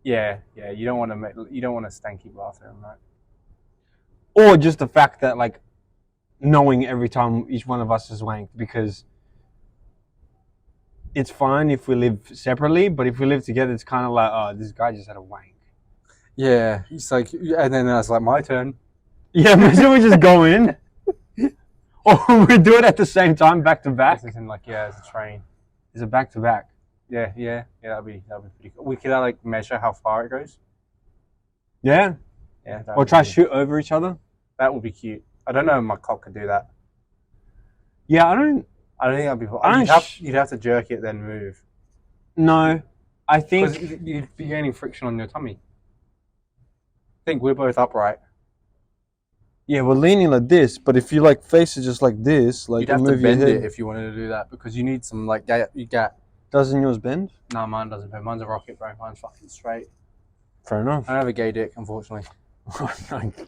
Yeah. You don't want to stanky bathroom, right? Or just the fact that like knowing every time each one of us is wanked, because it's fine if we live separately, but if we live together, it's kind of like, oh, this guy just had a wank. Yeah, it's like, and then it's like my turn. Yeah, imagine we just go in, or we do it at the same time, back to back. It's like, yeah, it's a train. It's a back to back. Yeah, that'd be pretty cool. We could like measure how far it goes. Yeah. Or try to shoot over each other. That would be cute. I don't know if my cock could do that. Yeah, I don't think that'd be. You'd have to jerk it then move. No, I think you'd be gaining friction on your tummy. I think we're both upright. Yeah, we're leaning like this, but if you like face it just like this, like you'd have to bend it if you wanted to do that, because you need some like you got. Doesn't yours bend? No, mine doesn't bend. Mine's a rocket, bro. Mine's fucking straight. Fair enough. I don't have a gay dick, unfortunately.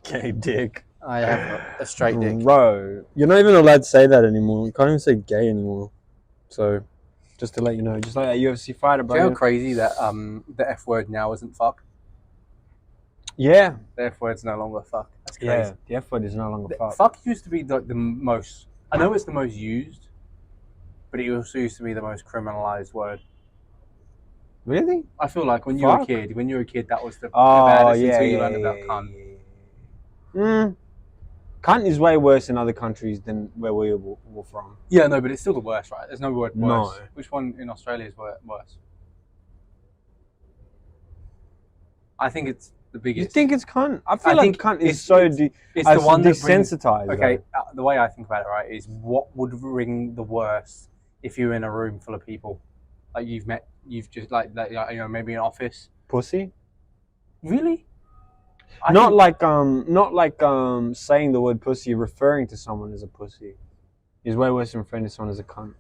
Gay dick. I have a straight dick. Bro, you're not even allowed to say that anymore. You can't even say gay anymore. So, just to let you know, just like that UFC fighter, bro. Do you know how crazy that the F word now isn't fuck? Yeah. The F word's no longer fuck. That's crazy. Yeah, the F word is no longer fuck. Fuck used to be like the most. I know it's the most used, but it also used to be the most criminalized word. Really? I feel like when you were a kid, that was the baddest until you learned about cunt. Cunt is way worse in other countries than where we were from. Yeah, no, but it's still the worst, right? There's no word worse. No. Which one in Australia is worse? I think it's the biggest. You think it's cunt? I feel like cunt is so it's the one desensitized. Okay, the way I think about it, right, is what would ring the worst if you're in a room full of people, like you've just like maybe an office. Pussy. Really? Not like saying the word pussy, referring to someone as a pussy is way worse than referring to someone as a cunt.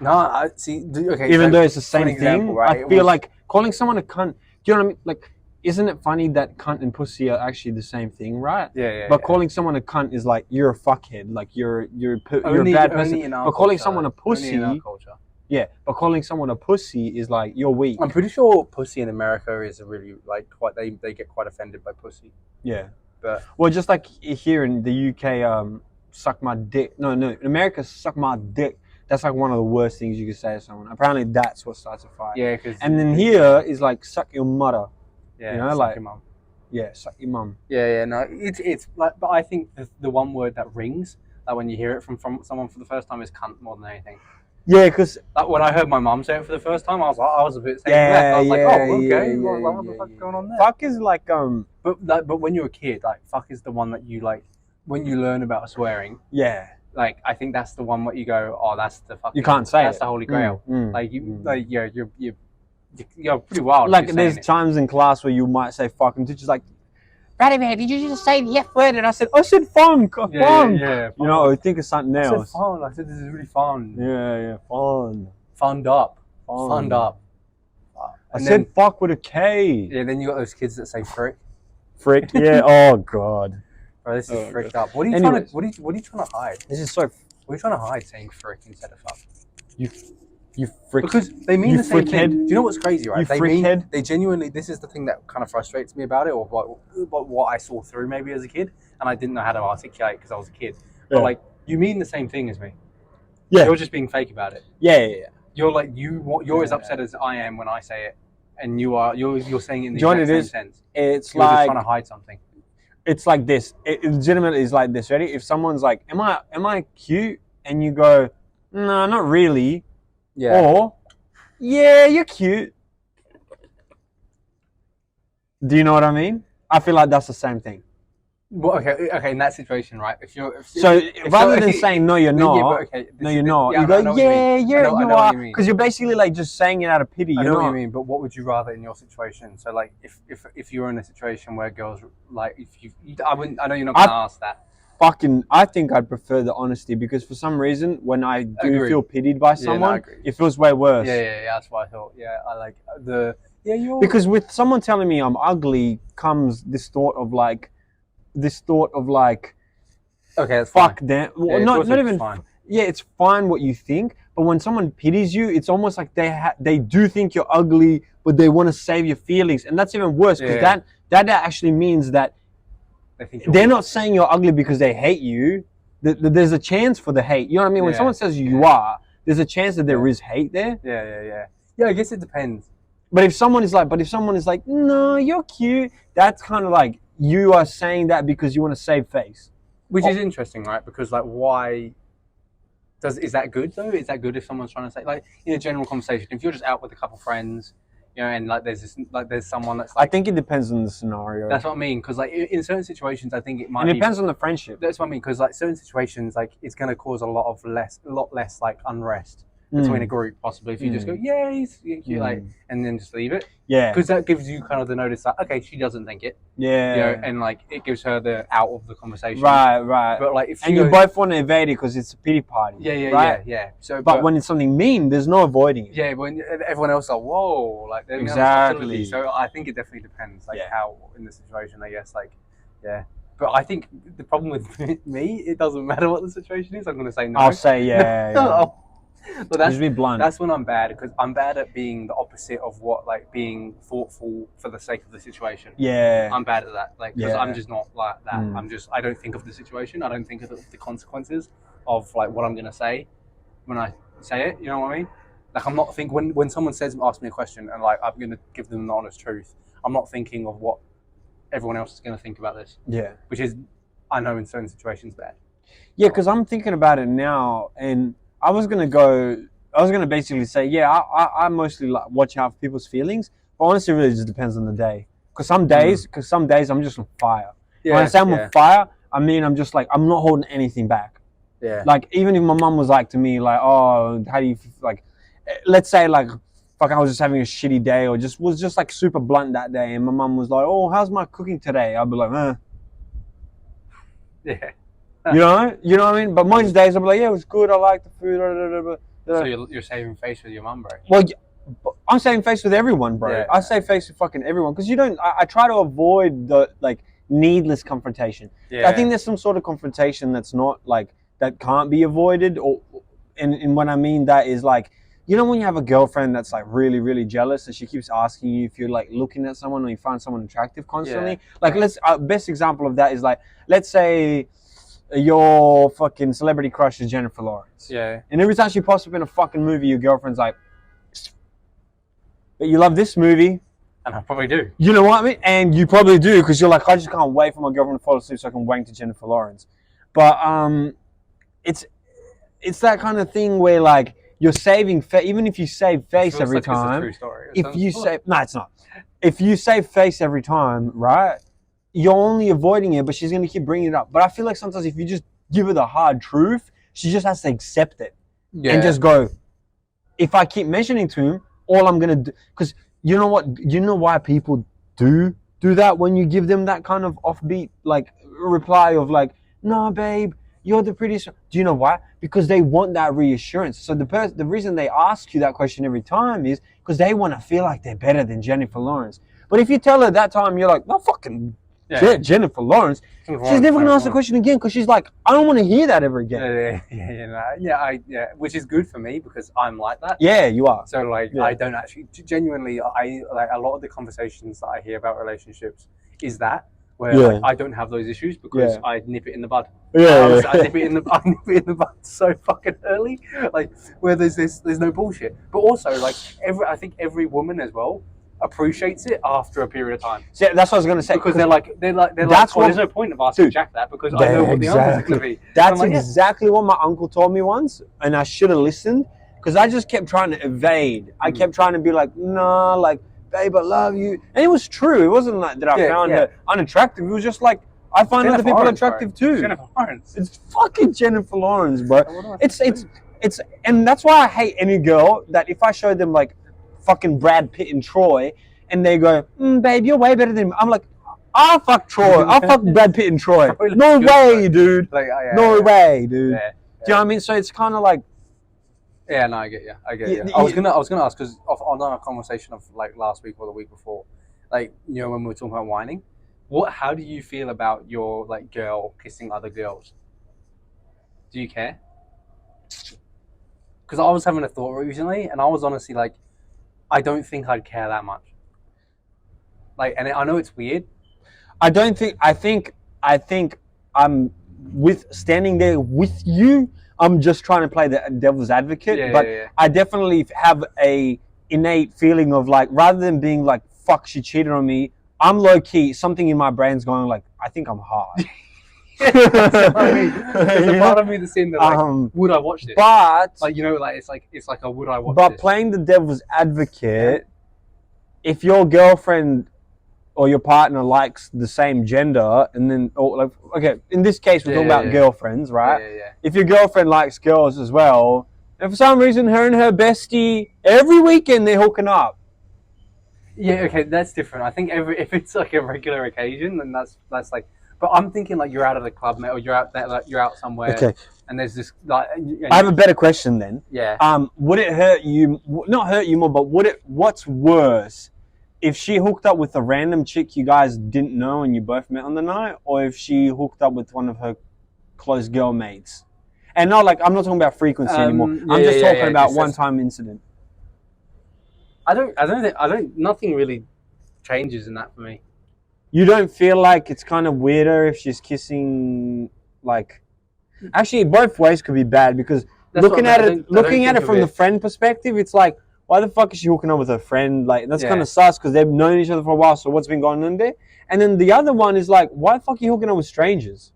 No, I see. Okay, even though it's the same thing, right, I feel like calling someone a cunt. Do you know what I mean? Like, isn't it funny that cunt and pussy are actually the same thing, right? Yeah. But calling someone a cunt is like you're a fuckhead, like you're a bad person. But calling someone a pussy, yeah. But calling someone a pussy is like you're weak. I'm pretty sure pussy in America is a really like quite. They get quite offended by pussy. Yeah. But well, just like here in the UK, suck my dick. No, in America, suck my dick. That's like one of the worst things you could say to someone. Apparently, that's what starts a fight. Yeah, and then here is like suck your mother. Yeah, you know, suck like your mum. Yeah, suck your mum. Yeah. No, it's like, but I think the one word that rings, like when you hear it from someone for the first time, is cunt more than anything. Yeah, because like when I heard my mum say it for the first time, I was a bit saying left. I was like, oh, okay, what the fuck's going on there? Fuck is like But when you're a kid, like fuck is the one that you like when you learn about swearing. Yeah. Like I think that's the one that you go, oh, that's the fucking. You can't say that's it. the holy grail. Like you're pretty wild. Like there's times in class where you might say fuck, and teacher's like, Brady man, did you just say the F word? And I said funk. Yeah. You know, I think of something else. I said fun. I said this is really fun. Yeah, fun. Funned up. I said fuck with a K. Yeah, then you got those kids that say frick. Frick, yeah. Oh god. Bro, this is fricked up. What are you trying to hide? This is so. What are you trying to hide saying frick instead of fuck? You frick. Because they mean the same thing. Do you know what's crazy, right? They genuinely. This is the thing that kind of frustrates me about it, or what I saw through maybe as a kid, and I didn't know how to articulate because I was a kid. Yeah. But like, you mean the same thing as me. Yeah. You're just being fake about it. Yeah. You're like you're as upset as I am when I say it, and you're saying it in the exact same sense. It's you're like just trying to hide something. It's like this. It legitimately is like this. Ready? If someone's like, "Am I cute?" and you go, "No, not really." Yeah. Or, "Yeah, you're cute." Do you know what I mean? I feel like that's the same thing. Well, okay. In that situation, right? Rather than saying no, you're not. You're not. You go, you are, because you're basically like just saying it out of pity. I know what you mean, but what would you rather in your situation? So, like, if you're in a situation where girls like, I know you're not gonna ask that. I think I'd prefer the honesty, because for some reason when I do feel pitied by someone, it feels way worse. Yeah, that's what I thought. Yeah, I like because with someone telling me I'm ugly comes this thought of like, okay, that's fuck fine. them. Well, yeah, not even. fine. it's fine what you think, but when someone pities you, it's almost like they do think you're ugly, but they want to save your feelings, and that's even worse because that actually means that they're not saying you're ugly because they hate you. There's a chance for the hate. You know what I mean? When someone says you are, there's a chance that there is hate there. Yeah, I guess it depends. But if someone is like, no, you're cute, that's kind of like you are saying that because you want to save face. Which is interesting, right? Because like, why is that good though? Is that good if someone's trying to say, like, in a general conversation, if you're just out with a couple friends, you know, and like there's someone that's like, I think it depends on the scenario. That's what I mean, because like in certain situations, I think it might. And it depends on the friendship. That's what I mean, because like certain situations, like it's going to cause a lot less like unrest between a group, possibly, if you just go, yeah, he's cute, like, and then just leave it. Yeah. Because that gives you kind of the notice that, okay, she doesn't think it. Yeah. You know, and like it gives her the out of the conversation. Right. But like, if you both want to evade it because it's a pity party. Yeah. So, but when it's something mean, there's no avoiding it. Yeah, when everyone else is like, whoa, like they're exactly. So I think it definitely depends, like how in the situation, I guess, like, yeah. But I think the problem with me, it doesn't matter what the situation is. I'm going to say no. I'll say yeah. But that's be blunt. That's when I'm bad, because I'm bad at being the opposite of what, like, being thoughtful for the sake of the situation. Yeah. I'm bad at that, like, because I'm just not like that. I don't think of the situation. I don't think of the consequences of like what I'm gonna say when I say it. You know what I mean? Like, I'm not thinking when someone asks me a question and like I'm gonna give them the honest truth. I'm not thinking of what everyone else is gonna think about this. Yeah. Which is, I know in certain situations bad. Yeah, because I'm thinking about it now, and I was gonna basically say, I mostly like watch out for people's feelings, but honestly, it really just depends on the day. Because some days I'm just on fire. Yeah, when I say I'm on fire, I mean I'm just like, I'm not holding anything back. Yeah. Like, even if my mum was like to me, like, oh, how do you like? Let's say like, fuck, I was just having a shitty day, or was just like super blunt that day, and my mum was like, oh, how's my cooking today? I'd be like, Yeah. You know what I mean? But most days I'll be like, yeah, it was good. I like the food. So you're saving face with your mum, bro? Well, I'm saving face with everyone, bro. Yeah. I save face with fucking everyone, because I try to avoid the like needless confrontation. Yeah. I think there's some sort of confrontation that's not like that can't be avoided, and what I mean that is like, you know, when you have a girlfriend that's like really, really jealous and she keeps asking you if you're like looking at someone or you find someone attractive constantly. Yeah. Like best example of that is like, let's say your fucking celebrity crush is Jennifer Lawrence. Yeah. And every time she pops up in a fucking movie, your girlfriend's like, but you love this movie. And I probably do. You know what I mean? And you probably do, because you're like, I just can't wait for my girlfriend to fall asleep so I can wank to Jennifer Lawrence. But it's that kind of thing where like you're saving even if you save face every time. It's a true story. It's not. If you save face every time, right? You're only avoiding it, but she's going to keep bringing it up. But I feel like sometimes if you just give her the hard truth, she just has to accept it. Yeah. And just go, if I keep mentioning to him, all I'm going to do, because you know what, you know why people do that when you give them that kind of offbeat, like, reply of like, no, babe, you're the prettiest. Do you know why? Because they want that reassurance. So the reason they ask you that question every time is because they want to feel like they're better than Jennifer Lawrence. But if you tell her that time, you're like, no, fucking Jennifer Lawrence, she's never going to ask the question again, because she's like, I don't want to hear that ever again. Yeah, which is good for me, because I'm like that. Yeah, you are. So like, I don't actually, genuinely, I like a lot of the conversations that I hear about relationships is that, where like, I don't have those issues, because I nip it in the bud. I nip it in the bud so fucking early, like, where there's no bullshit. But also, like, I think every woman as well appreciates it after a period of time. So that's what I was going to say. Because they're like, that's there's no point of asking Jack that, because I know what the answer's going to be. That's exactly what my uncle told me once, and I should have listened, because I just kept trying to evade. I kept trying to be like, nah, like, babe, I love you. And it was true. It wasn't like that I found her unattractive. It was just like, I find other people attractive too. Jennifer Lawrence. It's fucking Jennifer Lawrence, bro. It's and that's why I hate any girl that if I show them like fucking Brad Pitt and Troy, and they go, babe, you're way better than me. I'm like, I'll fuck Troy. I'll fuck Brad Pitt and Troy. No way, dude. Like, no way, dude. Yeah. Do you know what I mean? So it's kind of like, yeah, no, I get you. I was gonna ask, because on our conversation of like last week or the week before, like, you know, when we were talking about whining, how do you feel about your like girl kissing other girls? Do you care? because I was having a thought recently, and I was honestly like, I don't think I'd care that much. Like, and I know it's weird. I think I'm standing there with you. I'm just trying to play the devil's advocate, but I definitely have a innate feeling of like, rather than being like, fuck, she cheated on me, I'm low key, something in my brain's going like, I think I'm hard. That's what I mean. There's a part of me that's in there like, would I watch this? But like, you know, like it's like a would I watch but this? playing the devil's advocate, if your girlfriend or your partner likes the same gender, and then, or like, okay, in this case we're talking about girlfriends, right? If your girlfriend likes girls as well, and for some reason her and her bestie every weekend they're hooking up. Yeah, okay, that's different. I think if it's like a regular occasion, then that's like. But I'm thinking like you're out of the club, mate, or you're out there, like you're out somewhere. Okay. And there's this like. I have a better question then. Yeah. Would it hurt you? Not hurt you more, but what's worse? If she hooked up with a random chick you guys didn't know and you both met on the night, or if she hooked up with one of her close girl mates, and not like I'm not talking about frequency anymore. I'm just talking about one-time incident. Nothing really changes in that for me. You don't feel like it's kind of weirder if she's kissing, like, actually both ways could be bad because looking at it from the friend perspective, it's like, why the fuck is she hooking up with her friend? Like, that's kind of sus because they've known each other for a while. So what's been going on there? And then the other one is like, why the fuck are you hooking up with strangers?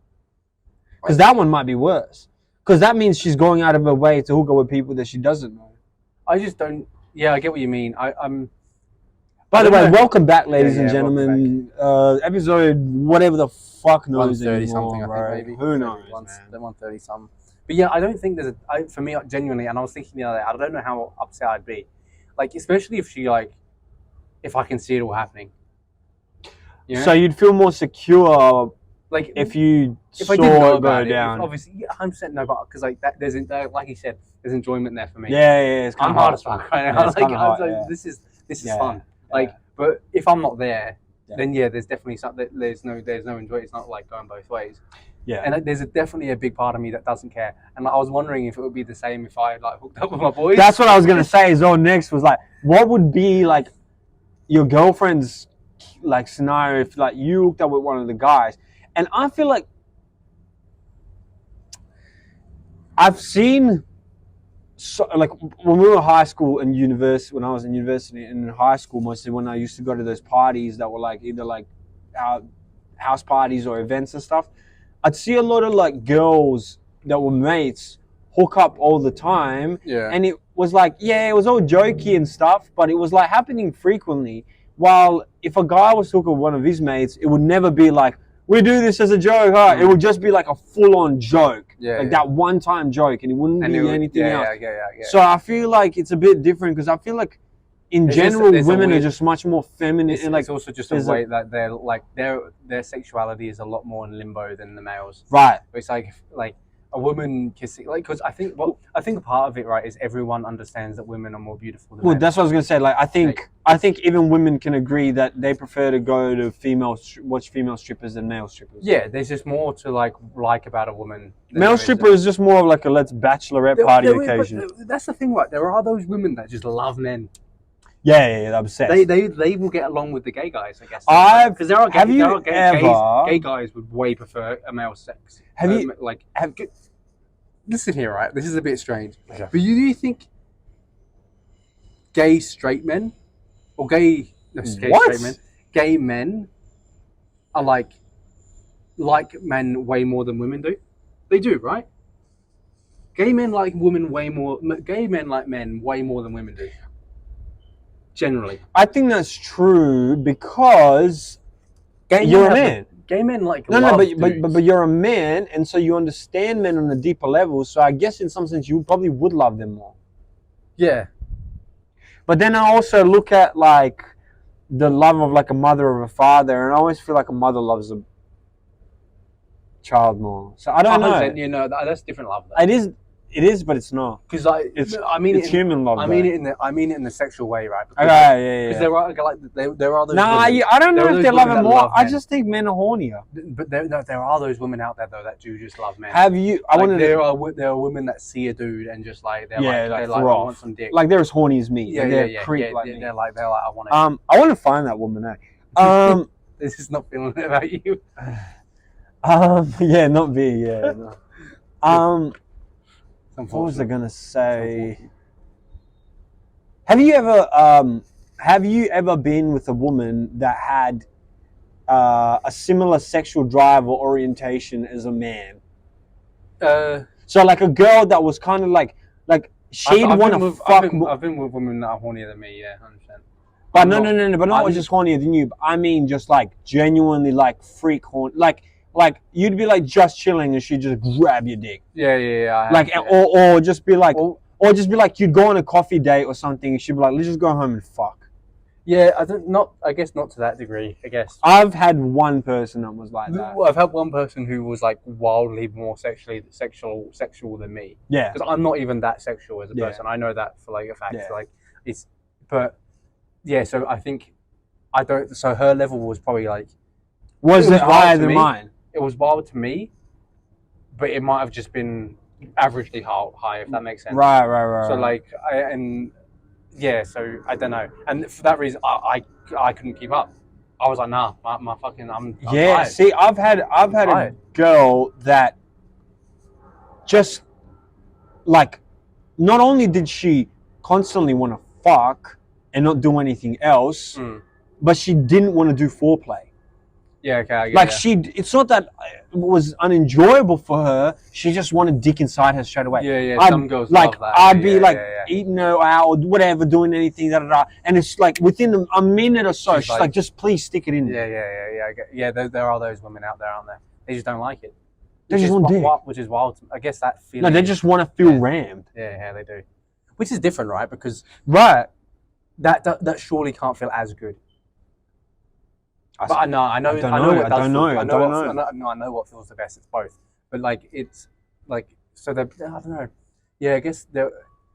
Because that one might be worse. Because that means she's going out of her way to hook up with people that she doesn't know. I just don't. Yeah, I get what you mean. By the way, welcome back, ladies and gentlemen. Episode whatever the fuck knows 130 something, I think, maybe. Who knows? 130 something. But yeah, I don't think there's for me, genuinely, and I was thinking the other day, I don't know how upset I'd be. Like, especially if she, like, if I can see it all happening. You know? So you'd feel more secure, like, if you if saw I didn't know it about go down. Obviously, 100% no, but because like that, there's like you said, there's enjoyment there for me. Yeah, it's kind I'm of hard as fuck right now. Hard, this is fun. Like, but if I'm not there, then there's definitely something. There's no enjoy. It's not like going both ways. Yeah, and there's definitely a big part of me that doesn't care. And like, I was wondering if it would be the same if I like hooked up with my boys. That's what I was gonna say. So next was like, what would be like your girlfriend's like scenario if like you hooked up with one of the guys? And I feel like I've seen like when we were in high school and university. When I was in university and in high school, mostly when I used to go to those parties that were like either like house parties or events and stuff. I'd see a lot of like girls that were mates hook up all the time. Yeah. And it was like, it was all jokey and stuff, but it was like happening frequently. While if a guy was to hook up with one of his mates, it would never be like, we do this as a joke, huh? It would just be like a full-on joke. That one-time joke, and it wouldn't be anything else. So I feel like it's a bit different because I feel like in general, women are just much more feminine. And like, it's also just a way that they're like their sexuality is a lot more in limbo than the males. Right. It's like a woman kissing, like, because I think a part of it, right, is everyone understands that women are more beautiful than men. That's what I was gonna say. Like, I think even women can agree that they prefer to go to watch female strippers than male strippers. Yeah, there's just more to like about a woman. Male stripper is just more of like a let's bachelorette party occasion. That's the thing, right? There are those women that just love men. Yeah, they're obsessed. They will get along with the gay guys, I guess. Because there are gay guys would way prefer a male sex. Listen here, right? This is a bit strange. Okay. But do you think gay straight men or gay men are like men way more than women do? They do, right? Gay men like women way more. Gay men like men way more than women do. Generally, I think that's true because you're a man. Gay men like but you're a man, and so you understand men on a deeper level. So I guess in some sense you probably would love them more. Yeah, but then I also look at like the love of like a mother or a father, and I always feel like a mother loves a child more. So I don't know. You know, that's different love. Though. It it is, but it's not. Because it's human love. I mean it in the sexual way, right? Because, yeah. Because there are those. Nah, women, I don't know if they love it more. I men. just think men are hornier. But there are those women out there though that do just love men. Have you? There are women that see a dude and just like I want some dick. Like they're as horny as me. Yeah, they're creep like me. They're like I want it. I want to find that woman. This is not feeling it about you. Yeah, not me. Yeah. No. What was I gonna say? Have you ever been with a woman that had a similar sexual drive or orientation as a man? So like a girl that was kind of like she'd want to fuck. I've been with women that are hornier than me. Yeah, 100%. But no, but not just hornier than you. But I mean, just like genuinely like freak horn, like you'd be like just chilling and she'd just grab your dick. Yeah. Or just be like, or just be like, you'd go on a coffee date or something. And she'd be like, let's just go home and fuck. Yeah, I guess not to that degree. I guess I've had one person that was like that. I've had one person who was like wildly more sexual than me. Yeah, because I'm not even that sexual as a person. I know that for like a fact. Yeah. Like but yeah. So I think So her level was probably like. Was it higher than mine? It was wild to me, but it might have just been averagely high, if that makes sense. Right. So like, so I don't know, and for that reason, I couldn't keep up. I was like, nah, my fucking, I'm tired. See, I've had a girl that just like, not only did she constantly want to fuck and not do anything else, but she didn't want to do foreplay. Yeah, okay. I get it's not that it was unenjoyable for her. She just wanted dick inside her straight away. Yeah. Some girls love that. I'd be eating her out or whatever, doing anything, and it's like within a minute or so, she's like, just please stick it in. Yeah. There are those women out there, aren't there? They just don't like it. They just want dick. Which is wild. I guess that feeling. No, they just want to feel rammed. Yeah, they do. Which is different, right? Because that surely can't feel as good. But I know what feels the best. It's both, but like it's like so. I don't know. Yeah, I guess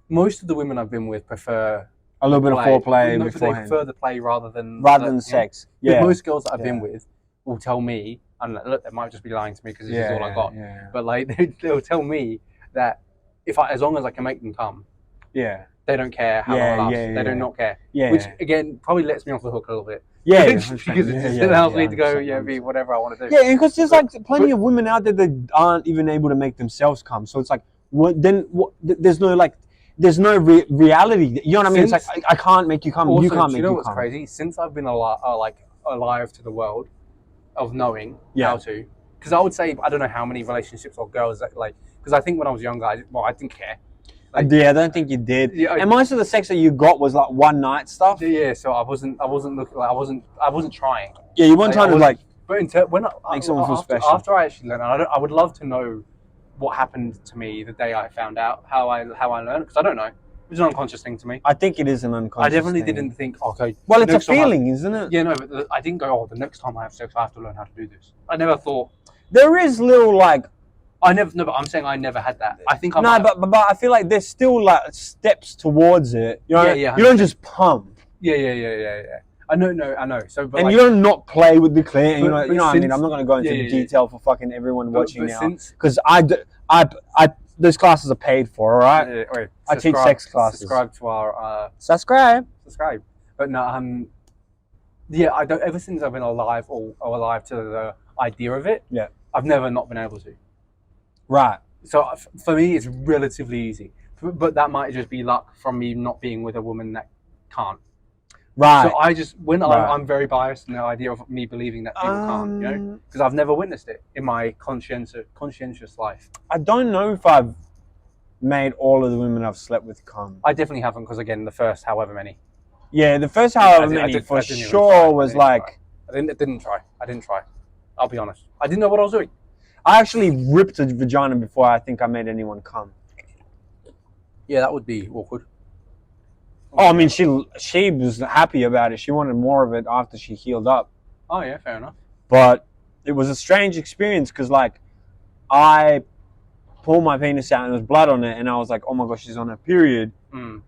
most of the women I've been with prefer a little bit of foreplay beforehand. They prefer the play rather than sex. Yeah. Most girls that I've been with will tell me, and look, they might just be lying to me because this is all I got. Yeah. But like they'll tell me that as long as I can make them come, they don't care how long it lasts. They do not care. Yeah. Which again probably lets me off the hook a little bit. Yeah, because it allows me to go, be whatever I want to do. Yeah, and because there's like plenty of women out there that aren't even able to make themselves come. So it's like, there's no reality. You know what I mean? It's like I can't make you come. Also, you can't make you come. You know what's crazy? Since I've been alive to the world of knowing how to, because I would say I don't know how many relationships or girls that because I think when I was younger, I didn't care. I don't think you did. Yeah, and most of the sex that you got was like one night stuff. Yeah, so I wasn't looking like I wasn't trying. Yeah, you weren't trying to But when make someone feel special. After I actually learned, I would love to know what happened to me the day I found out how I learned, because I don't know. It's an unconscious thing to me. I think it is an unconscious. I definitely didn't think, okay. Well, it's a feeling, isn't it? Yeah, no, but I didn't go, the next time I have sex, I have to learn how to do this. I never thought. There is little but I'm saying I never had that. I think but I feel like there's still like steps towards it. You know, you don't just pump. Yeah. I know. So, but you don't not play with the clear. You know what I mean. I'm not going to go into detail for fucking everyone watching now, because those classes are paid for. All right. I teach sex classes. Subscribe to our. Subscribe. But no. I don't. Ever since I've been alive or alive to the idea of it. Yeah. I've never not been able to. Right. So for me, it's relatively easy, but that might just be luck from me not being with a woman that can't. Right. So I'm very biased in the idea of me believing that people can't, because I've never witnessed it in my conscientious life. I don't know if I've made all of the women I've slept with come. I definitely haven't, because again, the first however many. Yeah, the first however many for sure was like. I didn't try. I'll be honest. I didn't know what I was doing. I actually ripped a vagina before I think I made anyone come. Yeah, that would be awkward. Oh, I mean, she was happy about it. She wanted more of it after she healed up. Oh, yeah, fair enough. But it was a strange experience because, like, I pulled my penis out and there was blood on it, and I was like, oh my gosh, she's on her period. Mm.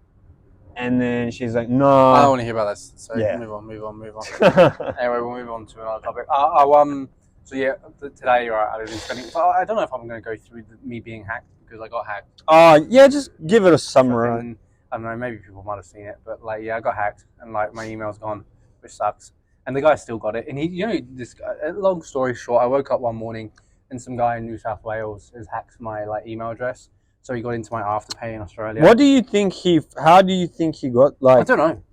And then she's like, no. I don't want to hear about this. So Yeah. move on. Anyway, we'll move on to another topic. So yeah, today, right, I've been spending. I don't know if I'm going to go through me being hacked because I got hacked. Yeah, just give it a summary. I don't know, maybe people might have seen it, but like, yeah, I got hacked and like my email's gone, which sucks. And the guy still got it. And he, you know, this guy, long story short, I woke up one morning and some guy in New South Wales has hacked my like email address. So he got into my Afterpay in Australia. What do you think how do you think he got, like... I don't know.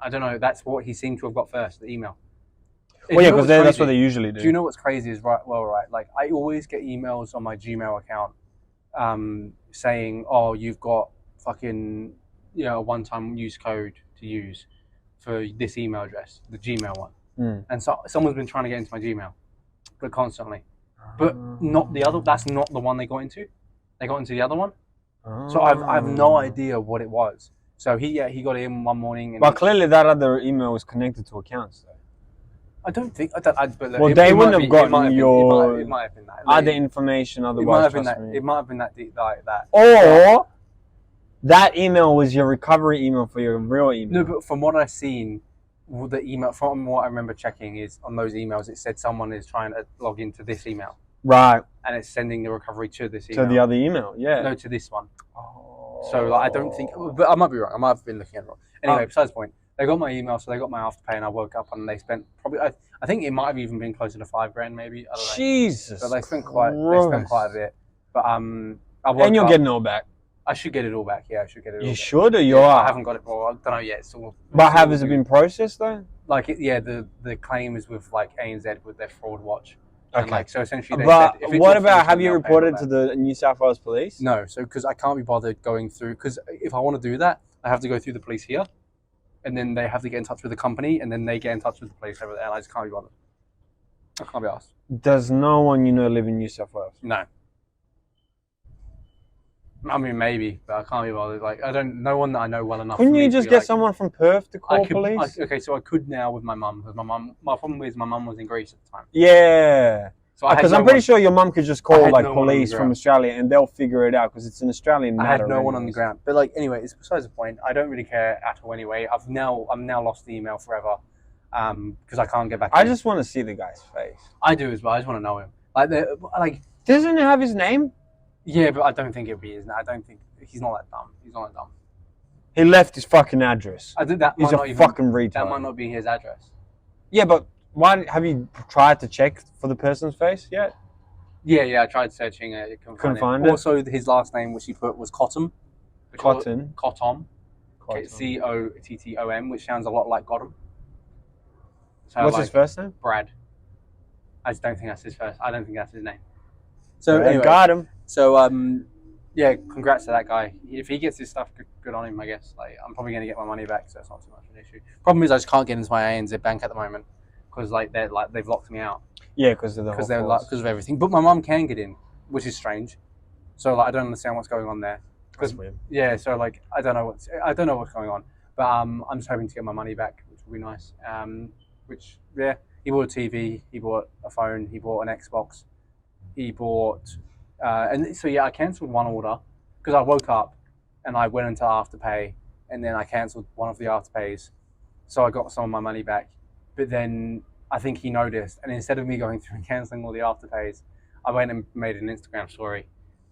I don't know. That's what he seemed to have got first, the email. Well, yeah, because that's what they usually do. Do you know what's crazy is, right, like I always get emails on my Gmail account saying, oh, you've got fucking, you know, a one-time use code to use for this email address, the Gmail one. And so someone's been trying to get into my Gmail, but constantly. But not the other, that's not the one they got into. They got into the other one. So I have no idea what it was. So he got in one morning. And but clearly that other email was connected to accounts, though. I don't think. Well, they wouldn't have gotten your it might have been that. other information otherwise. It might have been that like that. Or that email was your recovery email for your real email. No, but from what I've seen, the email, from what I remember checking, is on those emails it said someone is trying to log into this email. Right. And it's sending the recovery to this email. To the other email, yeah. No, to this one. Oh. So like, I don't think, but I might be wrong. I might have been looking at it wrong. Anyway, besides the point. They got my email, so they got my Afterpay, and I woke up and they spent probably, I think it might have even been closer to $5,000 maybe. I don't know. Jesus. But they spent quite a bit. But I woke and you're up, getting it all back. I should get it all back. Yeah, I should get it all back. You should, or you are? are? I haven't got it. Well, I don't know yet. So but has it been processed though? Like, the claim is with like ANZ with their fraud watch. Okay. And like, so essentially, they but said, what about, have you reported to the New South Wales police? No, so because I can't be bothered going through, because if I want to do that, I have to go through the police here, and then they have to get in touch with the company, and then they get in touch with the police over there, and I just can't be bothered. I can't be asked. Does no one you know live in New South Wales? No. I mean, maybe, but I can't be bothered. Like, no one that I know well enough. Couldn't you just get someone from Perth to call police? Okay, so I could now with my mum, because my problem is my mum was in Greece at the time. Yeah. So because I'm pretty sure your mum could just call like police from Australia and they'll figure it out because it's an Australian matter. I had no one on the ground. But like, anyway, it's besides the point. I don't really care at all anyway. I'm now lost the email forever because I can't get back. I just want to see the guy's face. I do as well. I just want to know him. Like, doesn't it have his name? Yeah, but I don't think it'll be his name. I don't think he's not that dumb. He's not that dumb. He left his fucking address. I think that he's a fucking retard. That might not be his address. Yeah, but why have you tried to check for the person's face yet? Yeah, I tried searching it. Couldn't find it. Also, his last name, which he put, was Cotton. Cotton. Cotton. Cottom, which sounds a lot like Gotham. So what's his first name? Brad. I just don't think that's his first. I don't think that's his name. So anyway, got him. So yeah, congrats to that guy. If he gets his stuff, good on him, I guess. Like, I'm probably gonna get my money back, so it's not too much of an issue. Problem is, I just can't get into my ANZ bank at the moment because they've locked me out. Yeah, because of of everything. But my mum can get in, which is strange. So like, I don't understand what's going on there. That's weird. Yeah, so like, I don't know what's going on. But I'm just hoping to get my money back, which will be nice. Which, yeah, he bought a TV, he bought a phone, he bought an Xbox, he bought, and so yeah, I cancelled one order because I woke up and I went into Afterpay and then I cancelled one of the Afterpays, so I got some of my money back. But then I think he noticed, and instead of me going through and cancelling all the Afterpays, I went and made an Instagram story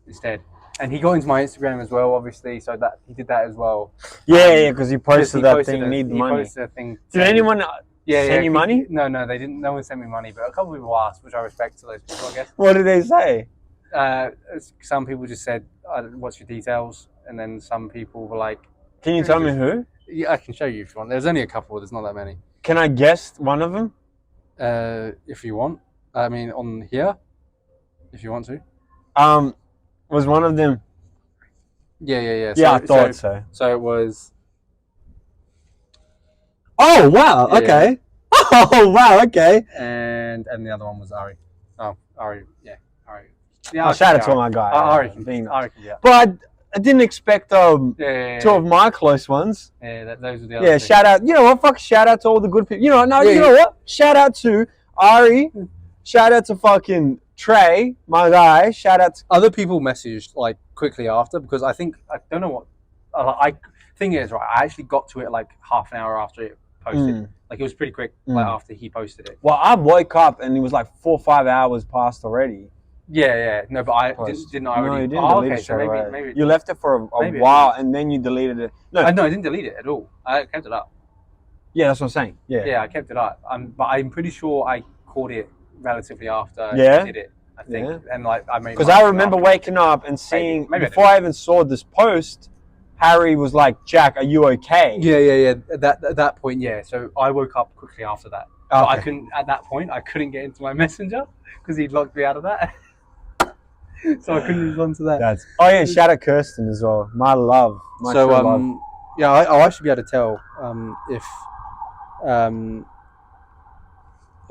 instead. And he got into my Instagram as well, obviously, so that he did that as well. Yeah, because he posted that thing, need money. He posted a thing. Did anyone send you money? No, they didn't. No one sent me money, but a couple of people asked, which I respect to those people, I guess. What did they say? Some people just said, what's your details? And then some people were like... Can you tell me who? Yeah, I can show you if you want. There's only a couple, there's not that many. Can I guess one of them? If you want. I mean, on here, if you want to. Was one of them... Yeah. Yeah, I thought so. So it was... Oh, wow, okay. Oh, wow, okay. And the other one was Ari. Oh, Ari, yeah. Ari. Yeah, shout out to my guy. Ari, yeah. But I didn't expect two of my close ones. Yeah, those were the other two. Shout out. You know what? Fuck, shout out to all the good people. You know what? Shout out to Ari. Shout out to fucking Trey, my guy, shout out to... Other people messaged like quickly after because I don't know what. Thing is, right, I actually got to it like half an hour after it posted. Like it was pretty quick, like after he posted it. Well, I woke up and it was like 4 or 5 hours past already. Yeah. No, but I didn't already. No, you didn't delete it so straight away. maybe you left it for a while and then you deleted it. No, I didn't delete it at all. I kept it up. Yeah, that's what I'm saying. Yeah, I kept it up. But I'm pretty sure I caught it relatively after I did it. I think, and like I made. Because I remember waking up and seeing before I even saw this post, Harry was like, "Jack, are you okay?" Yeah. At that point, yeah. So I woke up quickly after that. But I couldn't. At that point, I couldn't get into my messenger because he'd locked me out of that. So I couldn't respond to that. Shout out Kirsten as well. My love. Love. Yeah, I should be able to tell if.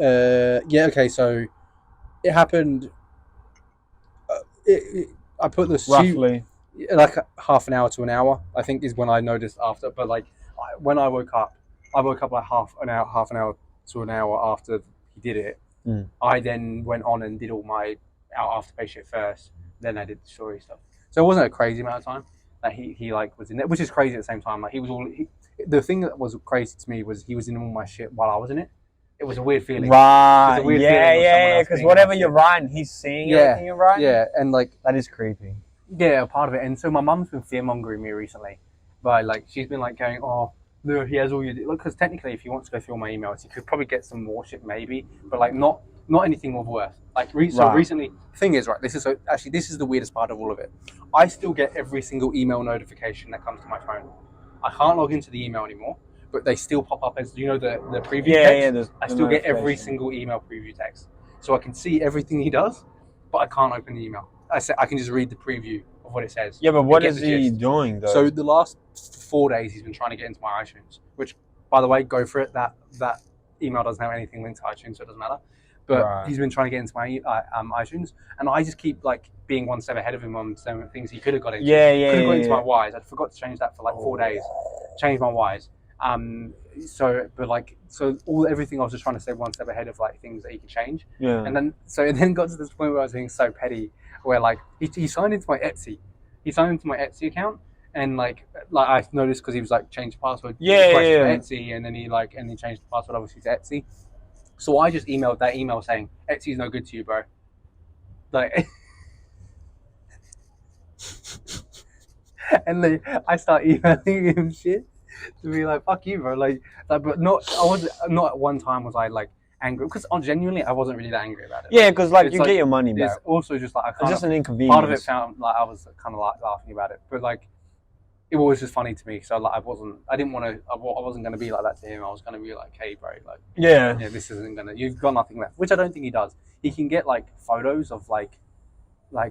Okay. So it happened. I put the roughly like half an hour to an hour. I think is when I noticed after. But like when I woke up like half an hour to an hour after he did it. I then went on and did all my afterpay shit first. Then I did the story stuff. So it wasn't a crazy amount of time that he like was in it, which is crazy at the same time. Like the thing that was crazy to me was he was in all my shit while I was in it. It was a weird feeling. Right. Yeah. Because whatever you're writing, he's seeing everything you're writing. Yeah, and like that is creepy. Yeah, part of it. And so my mum's been fear-mongering me recently. But like she's been like going, oh, no, he has all your... Because technically, if he wants to go through all my emails, he could probably get some more shit maybe. But like not anything of worth. Like so recently... The thing is, right, this is the weirdest part of all of it. I still get every single email notification that comes to my phone. I can't log into the email anymore. But they still pop up as, the preview text? I still get every single email preview text. So I can see everything he does, but I can't open the email. I can just read the preview of what it says. Yeah, but what is he doing, though? So the last 4 days, he's been trying to get into my iTunes, which, by the way, go for it. That email doesn't have anything linked to iTunes, so it doesn't matter. But he's been trying to get into my iTunes, and I just keep like being one step ahead of him on some things he could have got into. Could have got into my Wise. I forgot to change that for like 4 days. Change my Wise. So everything I was just trying to stay one step ahead of like things that he could change. Yeah. And then it then got to this point where I was being so petty, where like he signed into my Etsy. He signed into my Etsy account, and like I noticed because he was like changed the password. Etsy, and then he changed the password obviously to Etsy. So I just emailed that email saying Etsy's no good to you, bro. Like. And then I start emailing him shit. To be like, fuck you, bro. Like, but not at one time was I like angry because genuinely I wasn't really that angry about it. Yeah, because like you get your money back. It's also just like it's just an inconvenience. Part of it found like I was kind of like laughing about it, but like it was just funny to me. So like I wasn't gonna be like that to him. I was gonna be like, hey, bro, like this isn't gonna. You've got nothing left, which I don't think he does. He can get like photos of like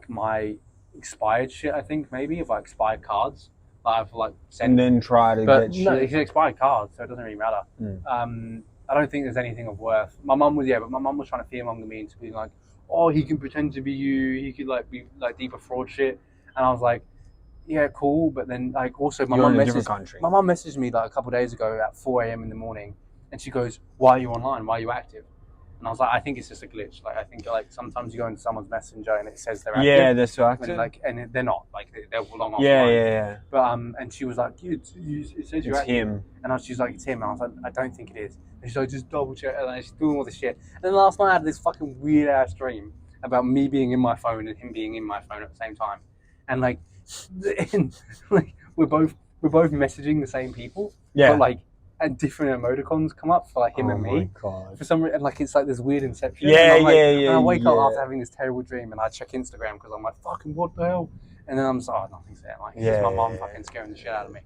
my expired shit. I think maybe of like expired cards. I've like sent, and then try to get shit. No, it's an expired card, so it doesn't really matter. I don't think there's anything of worth. My mum was trying to fearmonger me into being like, oh, he can pretend to be you. He could like be like deeper fraud shit, and I was like, yeah, cool. But then like also my mum messaged me like a couple of days ago at 4 a.m. in the morning, and she goes, why are you online? Why are you active? And I was like, I think it's just a glitch. Like, I think like sometimes you go into someone's messenger and it says they're active. Yeah, they're so active. And they're not. Like, they're long off. Yeah. But and she was like, dude, it says you're active. Him. And she's like, it's him. And I was like, I don't think it is. And she's like, just double check. And she's doing all this shit. And then last night I had this fucking weird ass dream about me being in my phone and him being in my phone at the same time. And like we're both messaging the same people. Yeah. But like. And different emoticons come up for like him and me. Oh my God. For some reason, like it's like this weird inception. And I wake up after having this terrible dream, and I check Instagram because I'm like, fucking what the hell? And then I'm just like, oh, nothing's there. Like it's just my mom fucking scaring the shit out of me.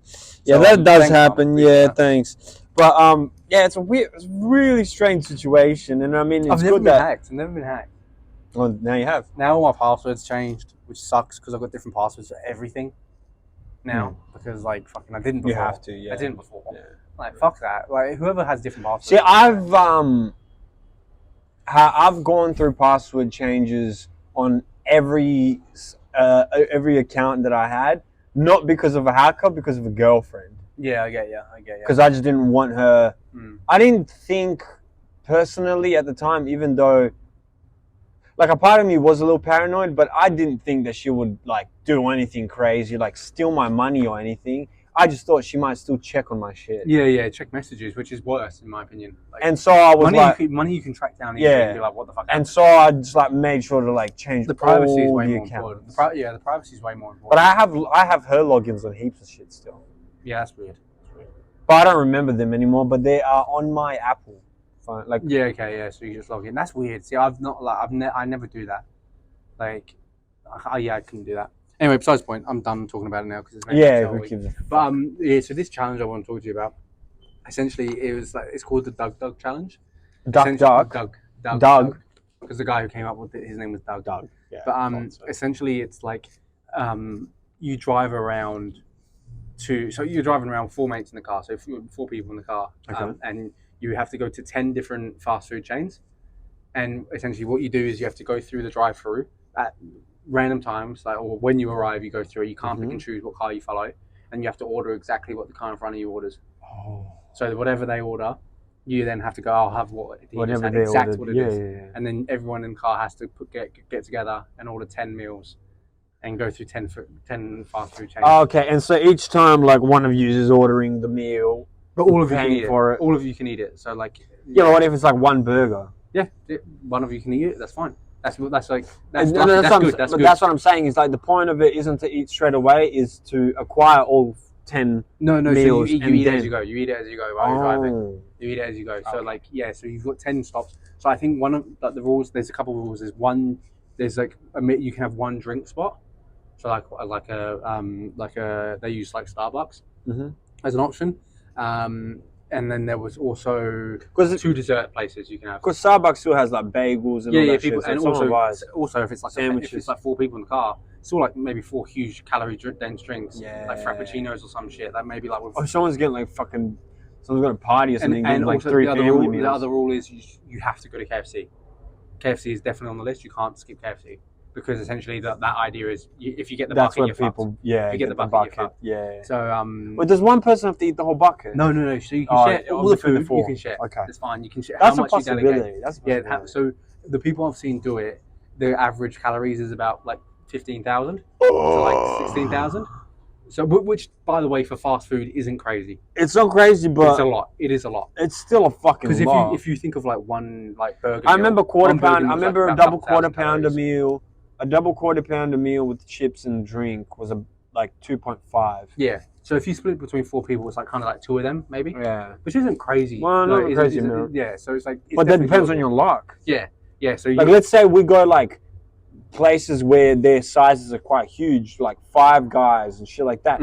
Yeah, so, that does happen. Yeah, thanks. But it's a really strange situation, and I mean, I've never been hacked. Well, now you have. Now all my passwords changed, which sucks because I've got different passwords for everything. Now because like fucking I didn't before. You have to. Yeah. I didn't before. Yeah. Like fuck that. Like whoever has different passwords. See, I've gone through password changes on every account that I had, not because of a hacker, because of a girlfriend. Yeah, I get you. Because I just didn't want her. I didn't think personally at the time, even though like a part of me was a little paranoid, but I didn't think that she would like do anything crazy, like steal my money or anything. I just thought she might still check on my shit. Yeah, check messages, which is worse in my opinion. Like, and so I was money you can track down easily and be like, what the fuck? And so I just like made sure to like change the privacy is way more important. The privacy is way more important. But I have her logins on heaps of shit still. Yeah, that's weird. But I don't remember them anymore. But they are on my Apple phone. Like so you just log in. That's weird. See, I never do that. Like, I couldn't do that. Anyway, besides the point, I'm done talking about it now because it's so this challenge I want to talk to you about, essentially, it's called the Doug challenge. Doug. Because the guy who came up with it, his name was Doug. Yeah. But essentially, it's like you drive around so you're driving around 4 mates in the car, so 4 people in the car, and you have to go to 10 different fast food chains, and essentially what you do is you have to go through the drive-through at random times, or when you arrive, you go through it. You can't pick and choose what car you follow, and you have to order exactly what the car in front of you orders. Oh. So whatever they order, you then have to go, I'll have whatever they exact ordered. What it is. Yeah. And then everyone in the car has to get together and order 10 meals and go through 10 fast food chains. Oh, okay, and so each time, like, one of you is ordering the meal, but all of you can eat for it. All of you can eat it. So, like... Yeah, what if it's, like, one burger? Yeah, one of you can eat it. That's fine. That's good. That's good. That's what I'm saying. Is like the point of it isn't to eat straight away. Is to acquire all 10 meals. So you eat it as you go. You eat it as you go while you're driving. You eat it as you go. So so you've got 10 stops. So I think one of the rules. There's a couple of rules. There's like you can have one drink spot. So they use like Starbucks as an option. And then there was also 2 dessert places you can have. Because Starbucks still has like bagels and all that shit. And also if it's like sandwiches. If it's like 4 people in the car, it's all like maybe 4 huge calorie dense drinks, like frappuccinos or some shit. That maybe like. Someone's getting like fucking. Someone's got a party or something. And like 3 family meals. The other rule is you have to go to KFC. KFC is definitely on the list. You can't skip KFC. Because essentially that idea is if you get the bucket, you're fucked. If you get the bucket, you're fucked. Yeah. So Well, does one person have to eat the whole bucket? No. So you can share all the food. You can share. Okay. It's fine. You can share. That's how much a possibility. So the people I've seen do it, their average calories is about like 15,000 to like 16,000. So which, by the way, for fast food isn't crazy. It's not crazy, but it's a lot. It is a lot. It's still a fucking lot. Because if you think of like one like burger, I remember quarter pound. I remember a double quarter pounder meal. A double quarter pounder meal with chips and drink was like 2.5. Yeah. So if you split between 4 people, it's like kind of like 2 of them, maybe. Yeah. Which isn't crazy. Well, not crazy. Yeah. So it's like. But that depends on your luck. Yeah. So like, let's say we go like places where their sizes are quite huge, like 5 guys and shit like that.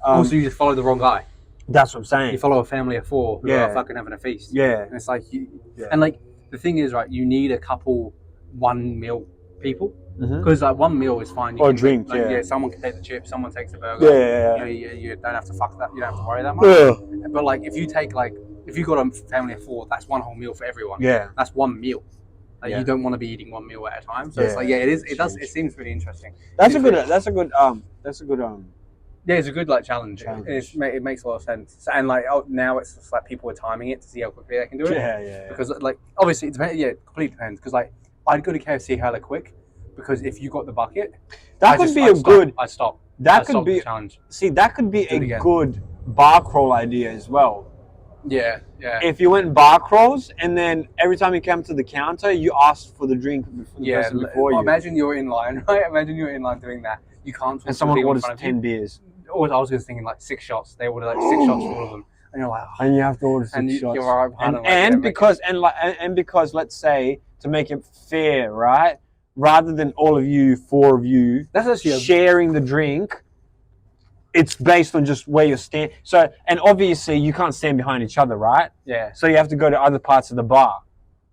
Also, you just follow the wrong guy. That's what I'm saying. You follow a family of 4 who are fucking having a feast. Yeah. And it's like and like the thing is, right? You need a couple 1 meal people. Because like 1 meal is fine. Or drink, someone can take the chips, someone takes the burger. You don't have to fuck that. You don't have to worry that much. But like if you got a family of 4, that's 1 whole meal for everyone. Yeah, that's 1 meal. Like you don't want to be eating 1 meal at a time. So it's like it seems really interesting. That's a good. Yeah, it's a good like challenge. It makes a lot of sense. And like now it's just like people are timing it to see how quickly they can do it. Yeah. Because like obviously it depends. Yeah, it completely depends. Because like I'd go to KFC hella quick. Because if you got the bucket, I'd stop. That could be the challenge. See, that could be a good bar crawl idea as well. Yeah. If you went bar crawls and then every time you came to the counter, you asked for the drink for the person before you. Imagine you're in line, right? Imagine you're in line doing that. You can't. And someone orders 10 beers. Or I was just thinking like 6 shots. They order like 6 shots for all of them, and you're like, and you have to order 6 shots. Because let's say to make it fair, right? Rather than all of you, 4 of you, that's actually sharing the drink, it's based on just where you're standing. So, and obviously you can't stand behind each other, right? Yeah. So you have to go to other parts of the bar.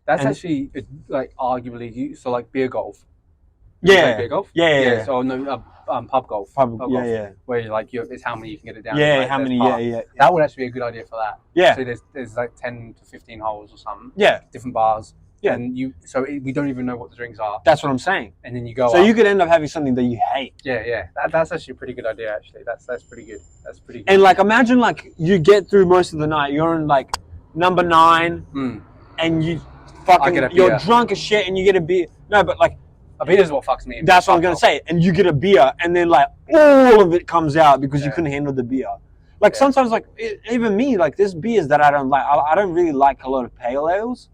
That's actually like arguably so like beer golf. Yeah. Beer golf. Yeah. So no, pub golf. Pub golf. Where it's how many you can get it down. Yeah. How many? Yeah. That would actually be a good idea for that. Yeah. So there's like 10 to 15 holes or something. Yeah. Different bars. Yeah. And we don't even know what the drinks are. That's what I'm saying. And then you go. So you could end up having something that you hate. Yeah. That's actually a pretty good idea. Actually, that's pretty good. That's pretty good. And like, imagine like you get through most of the night. You're in like number 9, and you're drunk as shit, and you get a beer. No, but like A beer is what fucks me. That's what I'm going to say. And you get a beer, and then, like, all of it comes out because you couldn't handle the beer. Like, sometimes, like, even me, like, there's beers that I don't like. I don't really like a lot of pale ales.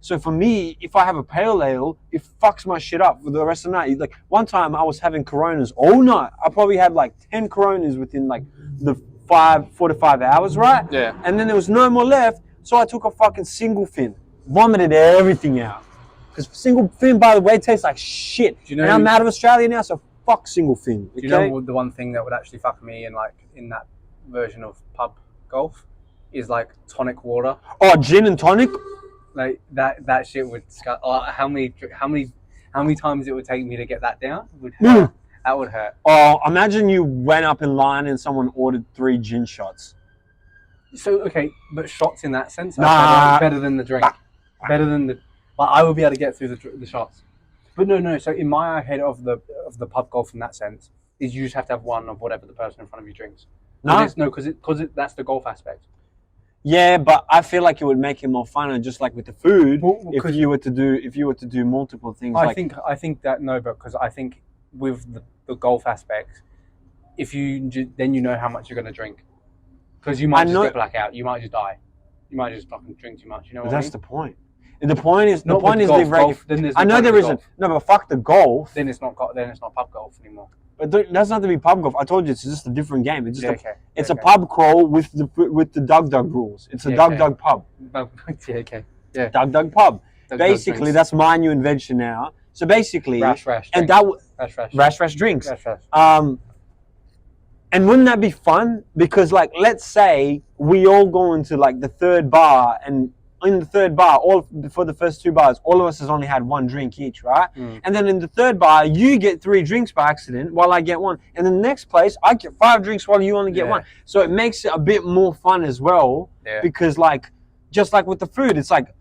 So for me, if I have a pale ale, it fucks my shit up for the rest of the night. Like, one time I was having Coronas all night. I probably had, like, 10 Coronas within, like, the 4 to 5 hours, right? Yeah. And then there was no more left, so I took a fucking single fin. Vomited everything out. Because single fin, by the way, tastes like shit. And I'm out of Australia now, so fuck single fin. Okay? Do you know the one thing that would actually fuck me in, like, in that version of pub golf is, like, tonic water. Oh, gin and tonic? Like, that shit would disgust. How many times it would take me to get that down would hurt. That would hurt. Oh, imagine you went up in line and someone ordered 3 gin shots. So, okay, but shots in that sense are better than the drink. Better than the... Like, I would be able to get through the shots. But no. So in my head of the pub golf in that sense is you just have to have one of whatever the person in front of you drinks. Because that's the golf aspect. Yeah, but I feel like it would make it more fun, and just like with the food, if you were to do multiple things. I think that no, because I think with the golf aspect, if you then you know how much you're going to drink, because you might just get blackout, you might just die, you might just fucking drink too much. You know what I mean? That's the point. The point is golf, I know there isn't. No, but fuck the golf. Then it's not pub golf anymore. But that's not to be pub golf. I told you it's just a different game. It's just it's a pub crawl with the Doug rules. It's a Doug pub. Doug pub. Basically, that's my new invention now. So basically, rash drinks. And wouldn't that be fun? Because, like, let's say we all go into, like, the third bar, and in the third bar, for the first 2 bars, all of us has only had 1 drink each, right? And then in the third bar, you get 3 drinks by accident while I get 1. And in the next place, I get 5 drinks while you only get 1. So it makes it a bit more fun as well. Because, like, just like with the food, it's like,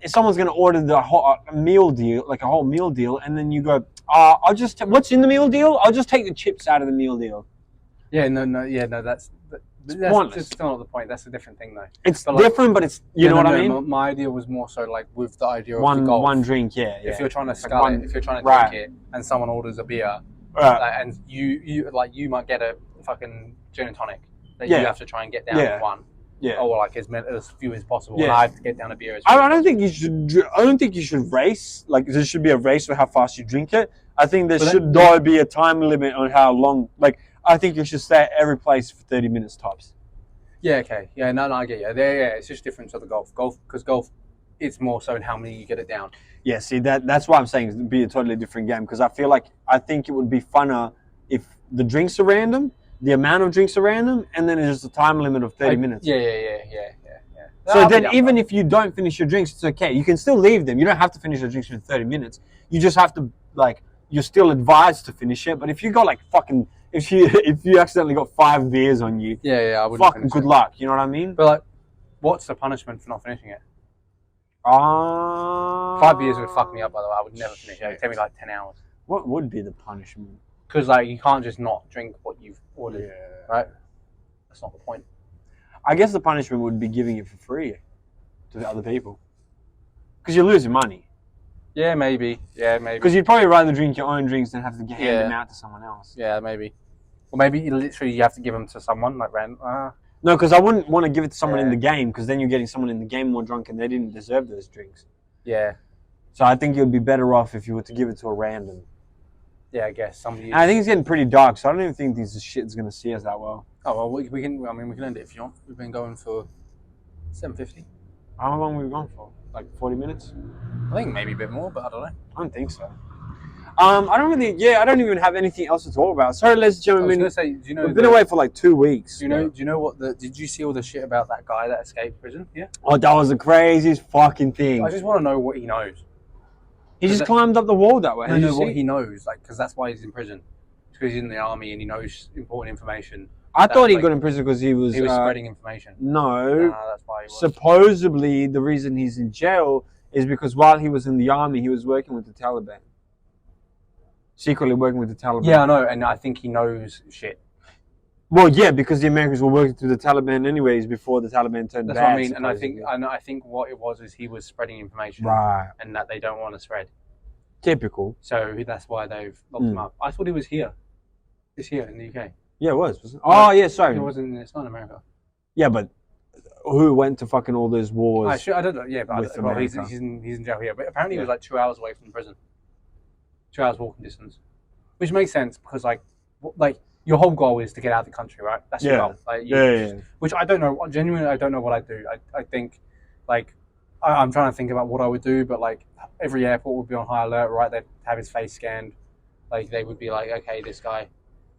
someone's going to order a whole meal deal, and then you go, what's in the meal deal? I'll just take the chips out of the meal deal. That's just still not the point. That's a different thing, though. It's different, but it's know what I mean. My idea was more so like with the idea of the golf. One drink, If you're trying to scull it, if you're trying to drink it, and someone orders a beer, and you might get a fucking gin and tonic that you have to try and get down to 1. Or like as few as possible. And I have to get down a beer. I don't think you should race. Like, there should be a race for how fast you drink it. I think there should be a time limit on how long. Like, I think you should stay at every place for 30 minutes tops. Yeah, okay. Yeah, no, I get you. It's just different to the golf. Because golf, it's more so in how many you get it down. Yeah, see, that's why I'm saying it'd be a totally different game. Because I think it would be funner if the drinks are random, the amount of drinks are random, and then there's just a time limit of 30 minutes. Yeah. So then even if you don't finish your drinks, it's okay. You can still leave them. You don't have to finish your drinks in 30 minutes. You just have to, like, you're still advised to finish it. But if you got, like, fucking... If you accidentally got 5 beers on you, I wouldn't. Fucking good luck. You know what I mean? But, like, what's the punishment for not finishing it? 5 beers would fuck me up. By the way, I would never finish it. It'd take me like 10 hours. What would be the punishment? Because, like, you can't just not drink what you've ordered, right? That's not the point. I guess the punishment would be giving it for free to the other people, because you're losing money. Yeah, maybe. Because you'd probably rather drink your own drinks than have to hand them out to someone else. Yeah, maybe. Or maybe literally you have to give them to someone, like random. No, because I wouldn't want to give it to someone in the game, because then you're getting someone in the game more drunk and they didn't deserve those drinks. Yeah. So I think it would be better off if you were to give it to a random. Yeah, I guess. Somebody. And I think it's getting pretty dark, so I don't even think this shit is going to see us that well. Oh, well, we can end it if you want. We've been going for 7:50. How long have we gone for? Like 40 minutes? I think maybe a bit more, but I don't know. I don't think so. I don't even have anything else to talk about. Sorry, ladies and gentlemen. I was going to say, do you know... We've been away for like 2 weeks. Do you know what did you see all the shit about that guy that escaped prison? Yeah? Oh, that was the craziest fucking thing. I just want to know what he knows. He just climbed up the wall that way. I know what he knows, like, because that's why he's in prison. Because he's in the army and he knows important information. I thought he got in prison because he was spreading information. No. That's why he was. Supposedly, the reason he's in jail is because while he was in the army, he was working with the Taliban. Secretly working with the Taliban. Yeah, I know, and I think he knows shit. Well, yeah, because the Americans were working through the Taliban anyways before the Taliban turned bad. That's what I mean, and I think what it was is he was spreading information, right, and that they don't want to spread. Typical. So that's why they've locked him up. I thought he was here. It's here in the UK. Yeah, it was. Wasn't it? Oh, yeah, sorry. It wasn't. It's not in America. Yeah, but who went to fucking all those wars? I don't know. Yeah, but he's in jail here. But apparently he was like 2 hours away from the prison. 2 hours walking distance, which makes sense because like your whole goal is to get out of the country, right? That's your goal. Like, which I don't know. Genuinely, I don't know what I'd do. I think, like, I'm trying to think about what I would do, but like every airport would be on high alert, right? They'd have his face scanned. Like they would be like, okay, this guy.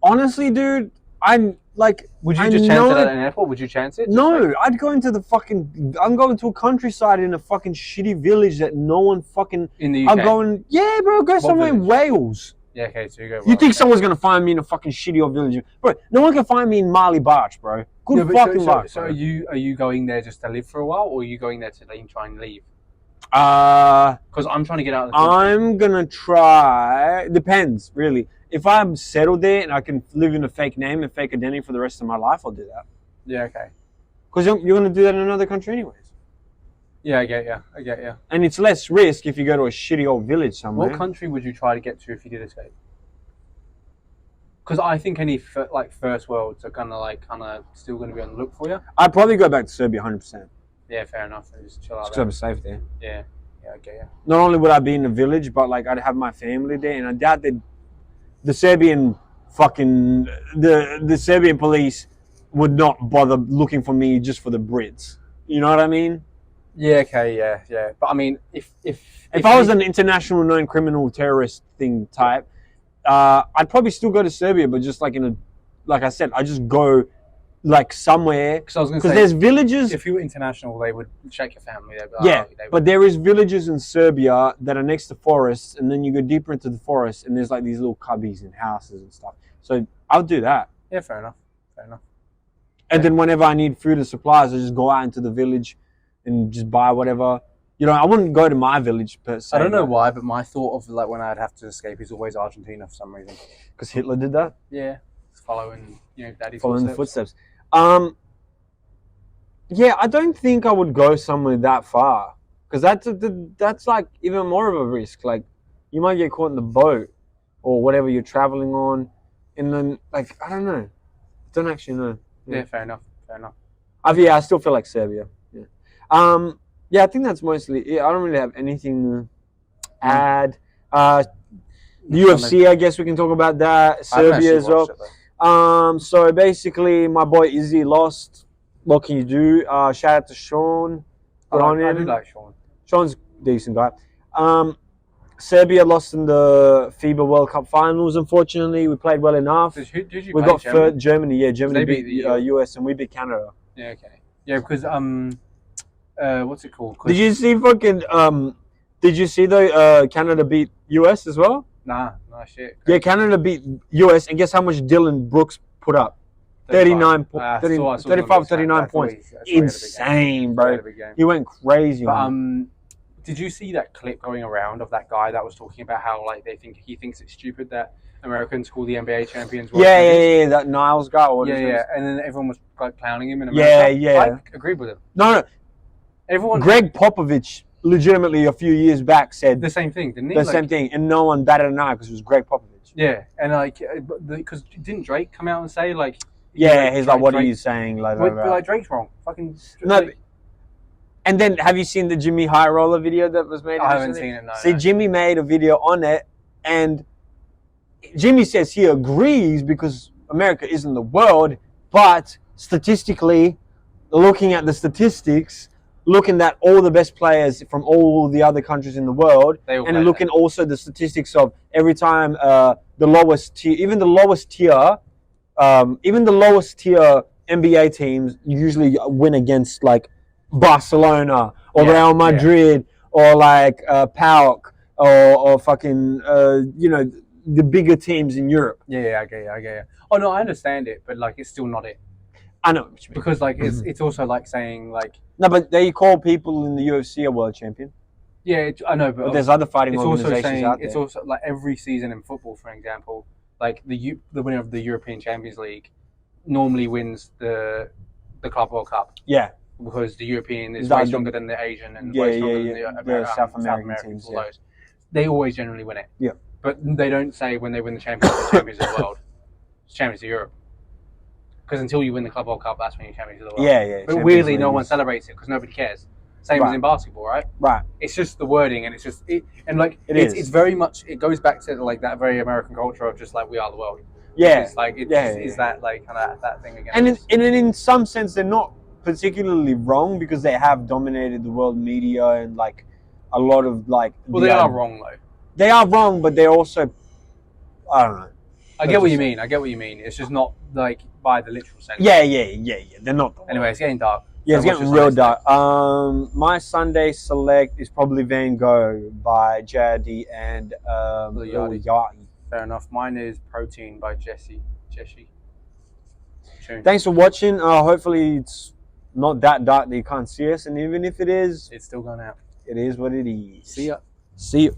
Honestly, dude, I'm like. Would you just chance it at an airport? Would you chance it? No, I'd go into the fucking. I'm going to a countryside in a fucking shitty village that no one fucking. In the UK. I'm going. Yeah, bro, go somewhere in Wales. Yeah, okay, so you go. You think someone's gonna find me in a fucking shitty old village, bro? No one can find me in Marley Barch, bro. Good fucking luck. So are you going there just to live for a while, or are you going there to try and leave? Because I'm trying to get out of the country. I'm gonna try. Depends, really. If I'm settled there and I can live in a fake name and fake identity for the rest of my life, I'll do that. Yeah, okay. Because you're gonna do that in another country anyways. Yeah, I get you. And it's less risk if you go to a shitty old village somewhere. What country would you try to get to if you did escape? Because I think any first worlds are kind of still going to be on the look for you. I'd probably go back to Serbia 100%. Yeah, fair enough. And just chill out. Because I'm safe there. Yeah, I get you. Not only would I be in a village, but like I'd have my family there, and I doubt that the Serbian fucking the Serbian police would not bother looking for me just for the Brits. You know what I mean? Yeah, okay, yeah. But I mean, if I was an international known criminal terrorist thing type, I'd probably still go to Serbia, but just like like I said, I just go like somewhere because there's villages. If you were international, they would check your family. They'd be like, yeah, but there is villages in Serbia that are next to forests, and then you go deeper into the forest, and there's like these little cubbies and houses and stuff. So I'll do that. Yeah, fair enough. And then whenever I need food and supplies, I just go out into the village and just buy whatever. You know, I wouldn't go to my village per se. I don't know why, but my thought of like when I'd have to escape is always Argentina for some reason. Because Hitler did that? Yeah. Following, daddy's following footsteps. The footsteps. Yeah, I don't think I would go somewhere that far. Because that's like even more of a risk. Like, you might get caught in the boat or whatever you're traveling on. And then, like, I don't know. Don't actually know. Yeah, fair enough. I still feel like Serbia. Yeah. Yeah, I think that's mostly it. I don't really have anything to add. UFC, I guess we can talk about that. Serbia as well. So basically, my boy Izzy lost. What can you do? Shout out to Sean. I do like Sean. Sean's a decent guy. Serbia lost in the FIBA World Cup finals, unfortunately. We played well enough. Did you we got third Germany. Yeah, Germany beat the US and we beat Canada. Yeah, okay. Yeah, because what's it called? Did you see did you see the Canada beat US as well? Nah, shit. Yeah, Canada beat US, and guess how much Dylan Brooks put up? 35, 39 points. Insane, bro. He went crazy. But, did you see that clip going around of that guy that was talking about how like he thinks it's stupid that Americans call the NBA champions? Yeah, that Niles guy. Yeah, and then everyone was like clowning him in America. Yeah. I agreed with him. No. Greg Popovich legitimately a few years back said the same thing, didn't he? The same thing, and no one batted an eye because it was Greg Popovich. Yeah, and like, because didn't Drake come out and say like? Yeah, he's like, what are you saying? Like, Drake's wrong. Fucking. No. And then, have you seen the Jimmy High Roller video that was made? I haven't seen it, no. See, Jimmy made a video on it, and Jimmy says he agrees because America isn't the world, but statistically, looking at the statistics, looking at all the best players from all the other countries in the world, and looking also the statistics of every time the lowest tier NBA teams usually win against like Barcelona or Real Madrid or like PAOK or fucking the bigger teams in Europe. Yeah, I get you. Oh no, I understand it, but like it's still not it. I know what you mean. Because like it's also like saying like no, but they call people in the UFC a world champion. Yeah, I know, but there's other fighting organizations out there. It's also like every season in football, for example, like the winner of the European Champions League normally wins the Club World Cup. Yeah. Because the European is way stronger than the Asian and way stronger than the South American teams. they always generally win it. Yeah. But they don't say when they win the championship, they're champions of the world. It's champions of Europe. Because until you win the Club World Cup, that's when you're champions of the world. Yeah. But weirdly, no one celebrates it because nobody cares. Same as in basketball, right? Right. It's just the wording, and it's just it's very much. It goes back to like that very American culture of just like we are the world. Yeah. It's like is that like kind of that thing again? And in some sense, they're not particularly wrong because they have dominated the world media and like a lot of like. Well, they are wrong though. They are wrong, but they're also, I don't know. I get what you mean. It's just not like by the literal sense. Yeah. They're not. Anyway, it's getting dark. Yeah, it's getting real dark. My Sunday select is probably Van Gogh by JRD and Lil Yachty. Fair enough. Mine is Protein by Jesse. Thanks for watching. Hopefully it's not that dark that you can't see us, and even if it is, it's still going out. It is what it is. See ya. See ya.